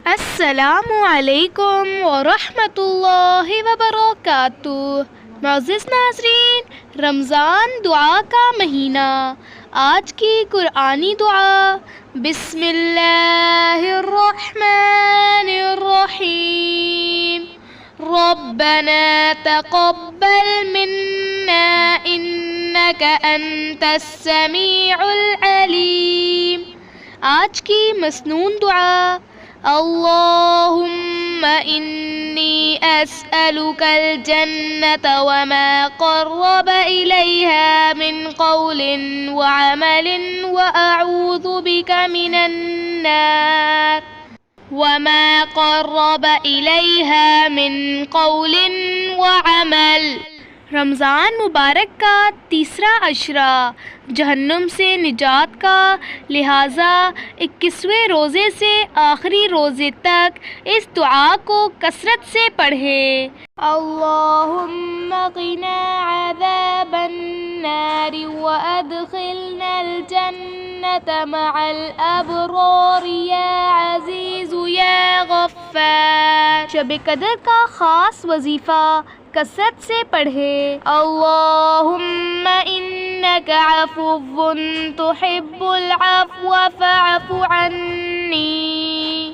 السلام علیکم ورحمۃ اللہ وبرکاتہ۔ معزز ناظرین، رمضان دعا کا مہینہ، آج کی قرآنی دعا۔ بسم اللہ الرحمن الرحیم۔ ربنا تقبل منا انک انت السمیع العلیم۔ آج کی مسنون دعا۔ اللہم انی اسألک الجنة وما قرب الیہا من قول وعمل واعوذ بک من النار وما قرب الیہا من قول وعمل۔ رمضان مبارک کا تیسرا عشرہ جہنم سے نجات کا، لہٰذا 21ویں روزے سے آخری روزے تک اس دعا کو کثرت سے پڑھیں۔ اللہم قنا عذاب النار وادخلنا الجنة مع الابرار یا عزیز یا غفار۔ شب قدر کا خاص وظیفہ کثرت سے پڑھے۔ اللہم انک عفو تحب العفو فاعف عنی۔